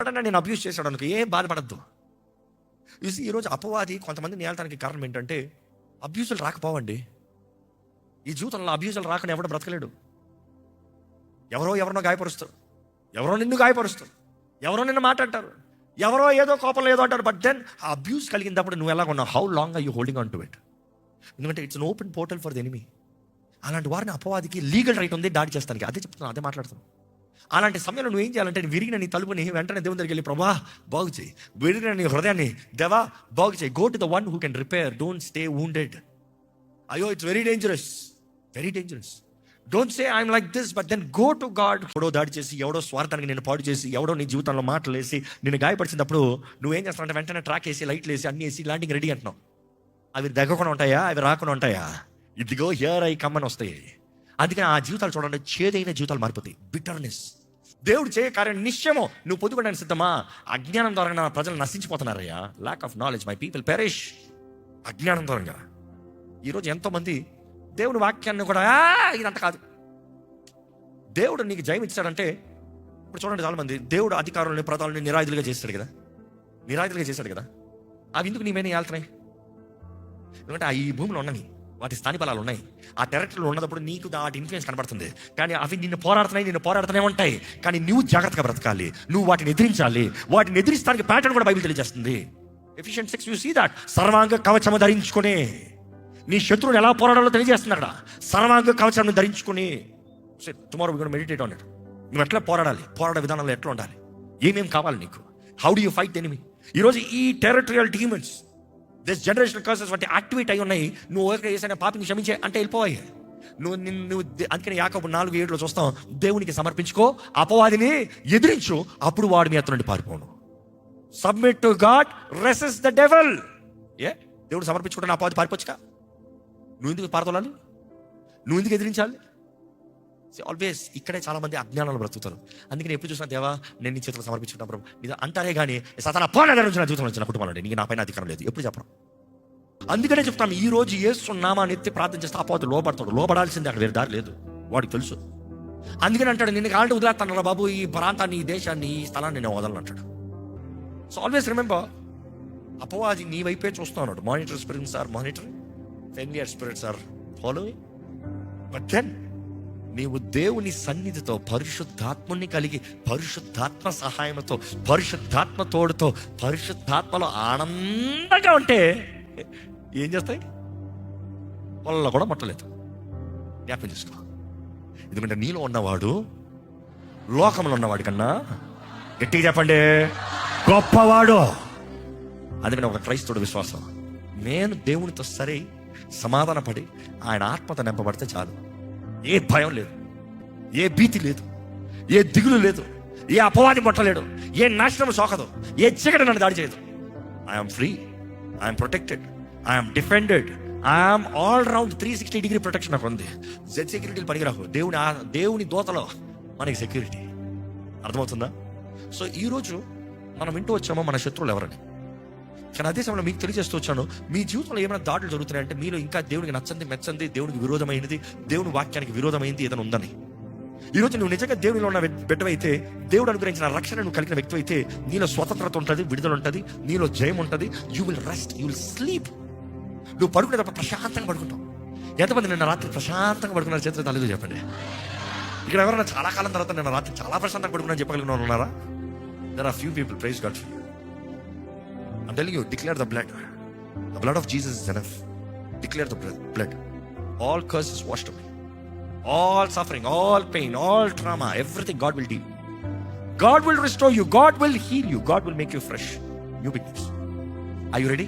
ఎవడన్నా నేను అబ్యూస్ చేశాడు అనుకో, ఏం బాధపడద్దు. చూసి ఈరోజు అపవాది కొంతమంది నేలటానికి కారణం ఏంటంటే అబ్యూజులు రాకపోవండి. ఈ జీవితంలో అబ్యూజులు రాకుండా ఎవడో బ్రతకలేడు. ఎవరినో గాయపరుస్తారు, ఎవరో నిన్ను గాయపరుస్తారు, ఎవరో నిన్ను మాట్లాడతారు, ఎవరో ఏదో కోపంలో ఏదో అంటారు. బట్ దెన్ ఆ అబ్యూస్ కలిగినప్పుడు నువ్వు ఎలా ఉన్నావు? How long are you holding on to it? ఎందుకంటే it's an open portal for the enemy. అలాంటి వారిని అపవాదికి లీగల్ రైట్ ఉంది దాడి చేస్తానికి. అదే చెప్తున్నాను, అదే మాట్లాడుతున్నాను. అలాంటి సమయంలో నువ్వు ఏం చేయాలంటే విరిగిన నీ తలుపుని వెంటనే దేవుని దగ్గరికి వెళ్ళి, ప్రభా బాగు చేయి, విరిగిన నీ హృదయాన్ని దేవా బాగు చేయి. Go to the one who can repair, don't stay wounded. అయ్యో it's very dangerous, very dangerous. Don't say I'm like this, but then go to God. ఎవడో దాడి చేసి, ఎవడో స్వార్థానికి నేను పాడు చేసి, ఎవడో నీ జీవితంలో మాటలు వేసి నేను గాయపరిచినప్పుడు నువ్వేం చేస్తావు అంటే వెంటనే ట్రాక్ వేసి, లైట్లు వేసి, అన్ని వేసి ల్యాండింగ్ రెడీ అంటున్నావు. అవి దగ్గకుండా ఉంటాయా? అవి రాకుండా ఉంటాయా? ఇదిగో హియర్ ఐ కమ్ అని వస్తాయి. అందుకని ఆ జీవితాలు చూడండి, చేదైన జీవితాలు మారిపోతాయి. బిటర్నెస్. దేవుడు చేయ కార్యం నిశ్చయమో. నువ్వు పొందుకోవడానికి సిద్ధమా? అజ్ఞానం ద్వారా నా ప్రజలు నశించిపోతున్నారయ్యా. Lack of knowledge my people perish. అజ్ఞానం దూరంగా ఈరోజు ఎంతోమంది దేవుని వాక్యాన్ని కూడా ఇదంత కాదు. దేవుడు నీకు జయం ఇచ్చాడంటే, ఇప్పుడు చూడండి చాలా మంది దేవుడు అధికారులని ప్రధానులని నిరాయుధులుగా చేస్తాడు కదా, నిరాయుధులుగా చేశాడు కదా. అవి ఎందుకు నీ మీద వెళ్తున్నాయి? ఎందుకంటే ఈ భూమిలో ఉన్నవి, వాటి స్థాని బలాలు ఉన్నాయి. ఆ టెరిటరీలో ఉన్నప్పుడు నీకు వాటి ఇన్ఫ్లుయెన్స్ కనబడుతుంది. కానీ అవి నిన్ను పోరాడుతూనే ఉంటాయి. కానీ నువ్వు జాగ్రత్తగా బ్రతకాలి, నువ్వు వాటిని ఎదిరించాలి. వాటిని ఎదిరిస్తానికి ప్యాటర్న్ కూడా బైబిల్ తెలియజేస్తుంది. Ephesians 6 you see that. సర్వాంగ కవచము ధరించుకుని నీ శత్రువుని ఎలా పోరాడాలో తెలియజేస్తుంది అక్కడ. సర్వాంగ కవచాన్ని ధరించుకుని tomorrow we gonna meditate on it. నువ్వు ఎట్లా పోరాడాలి, పోరాడే విధానంలో ఎట్లా ఉండాలి, ఏమేమి కావాలి నీకు, how do you fight the enemy. ఈరోజు ఈ టెరిటరియల్ డీమన్స్, దిస్ జనరేషనల్ కర్సెస్ వాటి యాక్టివేట్ అయి ఉన్నాయి. నువ్వు ఒకరికి చేసిన పాపిని క్షమించే అంటే వెళ్ళిపోయి నువ్వు. అందుకని యాకోబు 4:7 చూస్తాం, దేవునికి సమర్పించుకో, అపవాదిని ఎదిరించు, అప్పుడు వాడి మీ నుండి పారిపోను. Submit to God, resist the devil. దేవుడు సమర్పించుకుంటే అపవాది పారిపోవచ్చుగా. నువ్వు ఎందుకు పారదోలాలి? నువ్వు ఎందుకు ఎదిరించాలి? ఆల్వేస్ ఇక్కడే చాలా మంది అజ్ఞానాలు బ్రతుకుతారు. అందుకని ఎప్పుడు చూసినా, దేవా నేను నీ చేతులు సమర్పించుకుంటాం ఇది అంటారే కానీ సాతానా పోరాడే నుంచి నా జీవితంలో వచ్చిన కుటుంబంలో నీకు నా పైన అధికారం లేదు ఎప్పుడు చెప్పడం. అందుకనే చెప్తాను, ఈ రోజు యేసు నామాన్ని ఎత్తి ప్రార్థన చేస్తే అపవాది లోపడతాడు. లోపడాల్సిందే, అక్కడ వేరే దారి లేదు, వాడికి తెలుసు. అందుకని అంటాడు, నిన్ను కాళ్ళ వదిలేస్తాను బాబు, ఈ ప్రాంతాన్ని, ఈ దేశాన్ని, ఈ స్థలాన్ని నేను వదలను అంటాడు. సో ఆల్వేస్ రిమెంబర్, అపవాది నీ వైపే చూస్తూ ఉన్నాడు. Monitor spirits are monitoring, familiar spirits are following. But then నీవు దేవుని సన్నిధితో, పరిశుద్ధాత్మని కలిగి, పరిశుద్ధాత్మ సహాయంతో, పరిశుద్ధాత్మ తోడుతో, పరిశుద్ధాత్మలో ఆనందంగా ఉంటే ఏం చేస్తాయి? వాళ్ళ కూడా మట్టలేదు. జ్ఞాపకం చేసుకో. ఎందుకంటే నీలో ఉన్నవాడు లోకంలో ఉన్నవాడి కన్నా, గట్టిగా చెప్పండి, గొప్పవాడు. అందుకని ఒక క్రైస్తవుడు విశ్వాసం, నేను దేవునితో సరే సమాధాన పడి ఆయన ఆత్మతో నింపబడితే చాలు. ఏ భయం లేదు, ఏ భీతి లేదు, ఏ దిగులు లేదు, ఏ అపవాది పట్టలేడు, ఏ నాశనం సోకదు, ఏ చీకటి నన్ను దాడి చేయదు. I'm free, I'm protected, I'm defended, I'm all round 360 degree protection నాకు ఉంది. జెడ్ సెక్యూరిటీలు పనికిరావు. దేవుని దోతలో మనకి సెక్యూరిటీ. అర్థమవుతుందా? సో ఈరోజు మనం వింటూ వచ్చామో మన శత్రువులు ఎవరని. కానీ అదే సమయంలో మీకు తెలియజేస్తూ వచ్చాను, మీ జీవితంలో ఏమైనా దాడులు జరుగుతున్నాయంటే మీలో ఇంకా దేవునికి నచ్చంది, మెచ్చంది, దేవునికి విరోధమైనది, దేవుని వాక్యానికి విరోధమైంది ఏదైనా ఉందని. ఈరోజు నువ్వు నిజంగా దేవునిలో ఉన్న బిడ్డవైతే, దేవుడు అనుగ్రహించిన రక్షణ నువ్వు కలిగిన వ్యక్తి అయితే, నీలో స్వతంత్రత ఉంటుంది, విడుదల ఉంటుంది, నీలో జయం ఉంటుంది. You will rest, you will sleep. నువ్వు పడుకునేటప్పుడు ప్రశాంతంగా పడుకుంటావు. ఎంతమంది నిన్న రాత్రి ప్రశాంతంగా పడుకున్నారు? చేతులు తల్లిదో చెప్పండి. ఇక్కడ ఎవరైనా చాలా కాలం తర్వాత నిన్న రాత్రి చాలా ప్రశాంతంగా పడుకున్నా చెప్పగలిగిన వాళ్ళు ఉన్నారా? There are few people. Praise God. I'm telling you, declare the blood. The blood of Jesus is enough. Declare the blood. All curses washed away. All suffering, all pain, all trauma, everything God will deal. God will restore you. God will heal you. God will make you fresh. New beginnings. Are you ready?